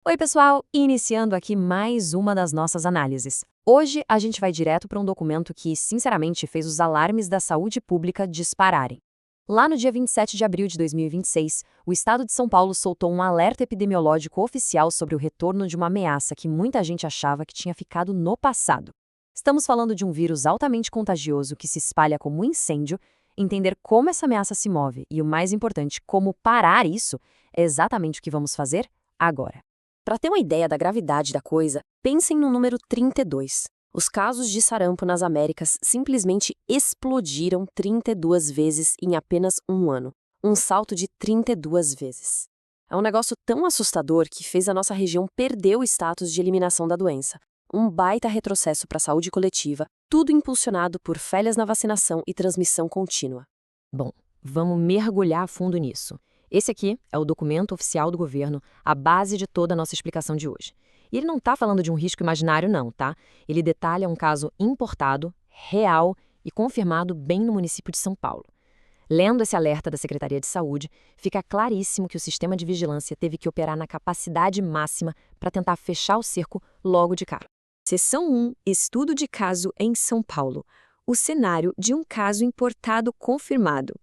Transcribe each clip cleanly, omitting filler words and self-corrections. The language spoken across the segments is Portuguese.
Oi, pessoal! Iniciando aqui mais uma das nossas análises. Hoje a gente vai direto para um documento que, sinceramente, fez os alarmes da saúde pública dispararem. Lá no dia 27 de abril de 2026, o estado de São Paulo soltou um alerta epidemiológico oficial sobre o retorno de uma ameaça que muita gente achava que tinha ficado no passado. Estamos falando de um vírus altamente contagioso que se espalha como um incêndio. Entender como essa ameaça se move e, o mais importante, como parar isso, é exatamente o que vamos fazer agora. Para ter uma ideia da gravidade da coisa, pensem no número 32. Os casos de sarampo nas Américas simplesmente explodiram 32 vezes em apenas um ano. Um salto de 32 vezes. É um negócio tão assustador que fez a nossa região perder o status de eliminação da doença. Um baita retrocesso para a saúde coletiva, tudo impulsionado por falhas na vacinação e transmissão contínua. Bom, vamos mergulhar a fundo nisso. Esse aqui é o documento oficial do governo, a base de toda a nossa explicação de hoje. E ele não está falando de um risco imaginário não, tá? Ele detalha um caso importado, real e confirmado bem no município de São Paulo. Lendo esse alerta da Secretaria de Saúde, fica claríssimo que o sistema de vigilância teve que operar na capacidade máxima para tentar fechar o cerco logo de cara. Seção 1, Estudo de caso em São Paulo. O cenário de um caso importado confirmado.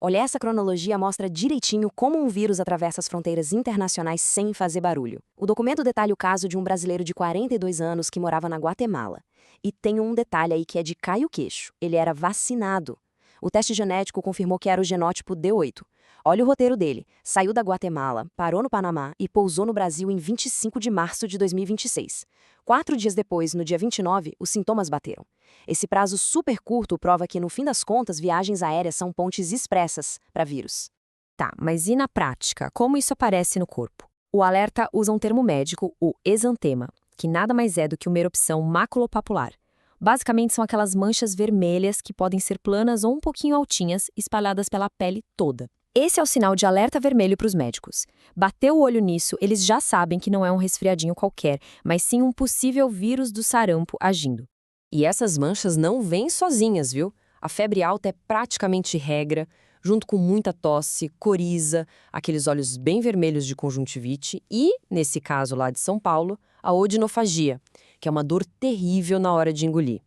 Olha, essa cronologia mostra direitinho como um vírus atravessa as fronteiras internacionais sem fazer barulho. O documento detalha o caso de um brasileiro de 42 anos que morava na Guatemala. E tem um detalhe aí que é de cair o queixo. Ele era vacinado. O teste genético confirmou que era o genótipo D8. Olha o roteiro dele. Saiu da Guatemala, parou no Panamá e pousou no Brasil em 25 de março de 2026. 4 dias depois, no dia 29, os sintomas bateram. Esse prazo super curto prova que, no fim das contas, viagens aéreas são pontes expressas para vírus. Tá, mas e na prática? Como isso aparece no corpo? O alerta usa um termo médico, o exantema, que nada mais é do que uma erupção maculopapular. Basicamente são aquelas manchas vermelhas que podem ser planas ou um pouquinho altinhas, espalhadas pela pele toda. Esse é o sinal de alerta vermelho para os médicos. Bateu o olho nisso, eles já sabem que não é um resfriadinho qualquer, mas sim um possível vírus do sarampo agindo. E essas manchas não vêm sozinhas, viu? A febre alta é praticamente regra, junto com muita tosse, coriza, aqueles olhos bem vermelhos de conjuntivite e, nesse caso lá de São Paulo, a odinofagia, que é uma dor terrível na hora de engolir.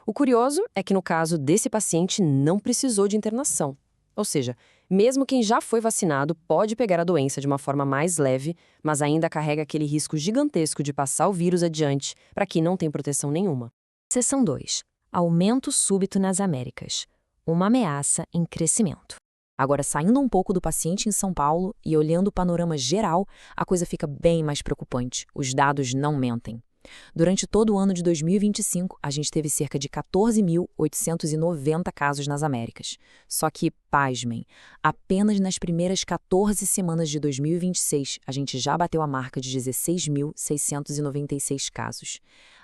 O curioso é que no caso desse paciente não precisou de internação. Ou seja, mesmo quem já foi vacinado pode pegar a doença de uma forma mais leve, mas ainda carrega aquele risco gigantesco de passar o vírus adiante para quem não tem proteção nenhuma. Seção 2. Aumento súbito nas Américas. Uma ameaça em crescimento. Agora, saindo um pouco do paciente em São Paulo e olhando o panorama geral, a coisa fica bem mais preocupante. Os dados não mentem. Durante todo o ano de 2025, a gente teve cerca de 14.890 casos nas Américas. Só que, pasmem, apenas nas primeiras 14 semanas de 2026, a gente já bateu a marca de 16.696 casos.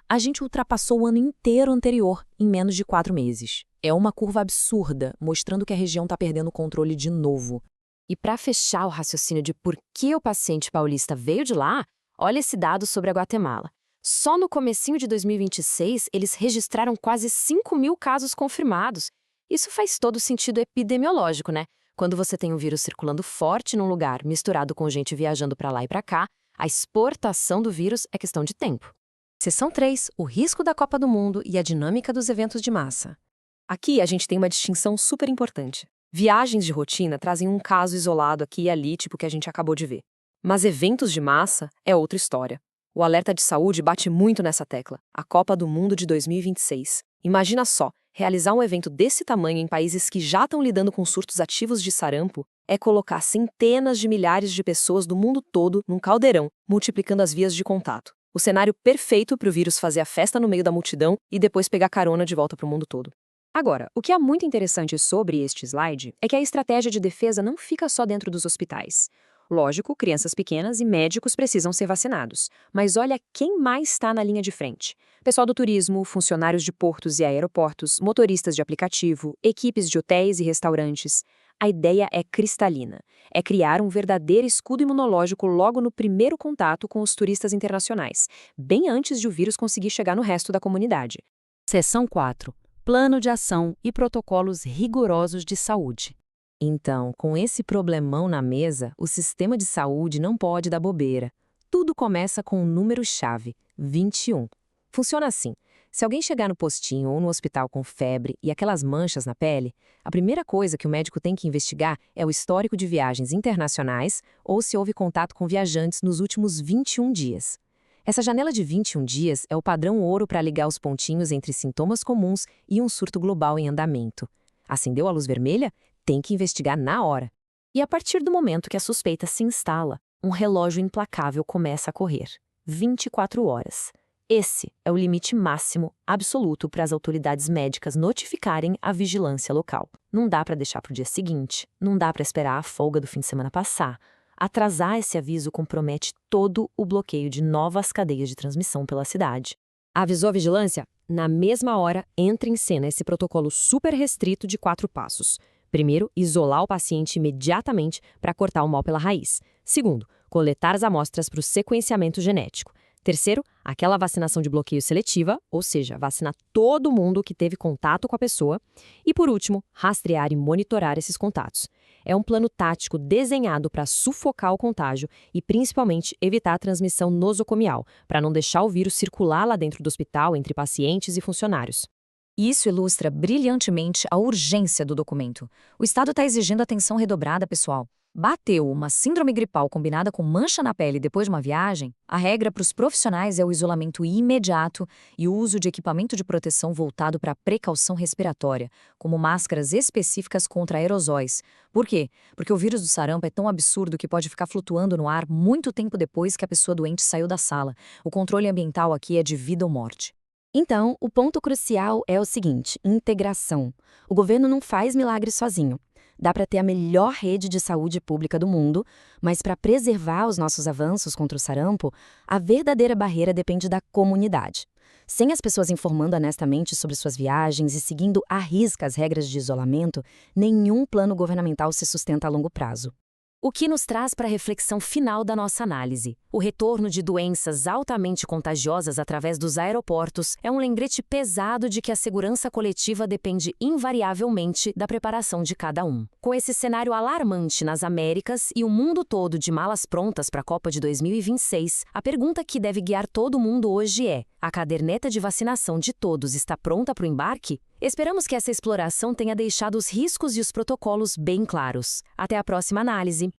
A gente ultrapassou o ano inteiro anterior em menos de 4 meses. É uma curva absurda, mostrando que a região está perdendo o controle de novo. E para fechar o raciocínio de por que o paciente paulista veio de lá, olha esse dado sobre a Guatemala. Só no comecinho de 2026, eles registraram quase 5.000 casos confirmados. Isso faz todo sentido epidemiológico, né? Quando você tem um vírus circulando forte num lugar, misturado com gente viajando para lá e para cá, a exportação do vírus é questão de tempo. Seção 3. O risco da Copa do Mundo e a dinâmica dos eventos de massa. Aqui a gente tem uma distinção super importante. Viagens de rotina trazem um caso isolado aqui e ali, tipo o que a gente acabou de ver. Mas eventos de massa é outra história. O alerta de saúde bate muito nessa tecla, a Copa do Mundo de 2026. Imagina só, realizar um evento desse tamanho em países que já estão lidando com surtos ativos de sarampo é colocar centenas de milhares de pessoas do mundo todo num caldeirão, multiplicando as vias de contato. O cenário perfeito para o vírus fazer a festa no meio da multidão e depois pegar carona de volta para o mundo todo. Agora, o que é muito interessante sobre este slide é que a estratégia de defesa não fica só dentro dos hospitais. Lógico, crianças pequenas e médicos precisam ser vacinados, mas olha quem mais está na linha de frente. Pessoal do turismo, funcionários de portos e aeroportos, motoristas de aplicativo, equipes de hotéis e restaurantes. A ideia é cristalina. É criar um verdadeiro escudo imunológico logo no primeiro contato com os turistas internacionais, bem antes de o vírus conseguir chegar no resto da comunidade. Seção 4. Plano de ação e protocolos rigorosos de saúde. Então, com esse problemão na mesa, o sistema de saúde não pode dar bobeira. tudo começa com um número-chave, 21. Funciona assim. Se alguém chegar no postinho ou no hospital com febre e aquelas manchas na pele, a primeira coisa que o médico tem que investigar é o histórico de viagens internacionais ou se houve contato com viajantes nos últimos 21 dias. Essa janela de 21 dias é o padrão ouro para ligar os pontinhos entre sintomas comuns e um surto global em andamento. Acendeu a luz vermelha? Tem que investigar na hora. E a partir do momento que a suspeita se instala, um relógio implacável começa a correr. 24 horas. Esse é o limite máximo absoluto para as autoridades médicas notificarem a vigilância local. Não dá para deixar para o dia seguinte, não dá para esperar a folga do fim de semana passar. Atrasar esse aviso compromete todo o bloqueio de novas cadeias de transmissão pela cidade. Avisou a vigilância? Na mesma hora, entra em cena esse protocolo super restrito de 4 passos. Primeiro, isolar o paciente imediatamente para cortar o mal pela raiz. Segundo, coletar as amostras para o sequenciamento genético. Terceiro, aquela vacinação de bloqueio seletiva, ou seja, vacinar todo mundo que teve contato com a pessoa. E por último, rastrear e monitorar esses contatos. É um plano tático desenhado para sufocar o contágio e principalmente evitar a transmissão nosocomial, para não deixar o vírus circular lá dentro do hospital entre pacientes e funcionários. Isso ilustra brilhantemente a urgência do documento. O Estado está exigindo atenção redobrada, pessoal. Bateu uma síndrome gripal combinada com mancha na pele depois de uma viagem, a regra para os profissionais é o isolamento imediato e o uso de equipamento de proteção voltado para a precaução respiratória, como máscaras específicas contra aerosóis. Por quê? Porque o vírus do sarampo é tão absurdo que pode ficar flutuando no ar muito tempo depois que a pessoa doente saiu da sala. O controle ambiental aqui é de vida ou morte. Então, o ponto crucial é o seguinte: integração. O governo não faz milagre sozinho. Dá para ter a melhor rede de saúde pública do mundo, mas para preservar os nossos avanços contra o sarampo, a verdadeira barreira depende da comunidade. Sem as pessoas informando honestamente sobre suas viagens e seguindo à risca as regras de isolamento, nenhum plano governamental se sustenta a longo prazo. O que nos traz para a reflexão final da nossa análise. O retorno de doenças altamente contagiosas através dos aeroportos é um lembrete pesado de que a segurança coletiva depende invariavelmente da preparação de cada um. Com esse cenário alarmante nas Américas e o mundo todo de malas prontas para a Copa de 2026, a pergunta que deve guiar todo mundo hoje é: a caderneta de vacinação de todos está pronta para o embarque? Esperamos que essa exploração tenha deixado os riscos e os protocolos bem claros. Até a próxima análise.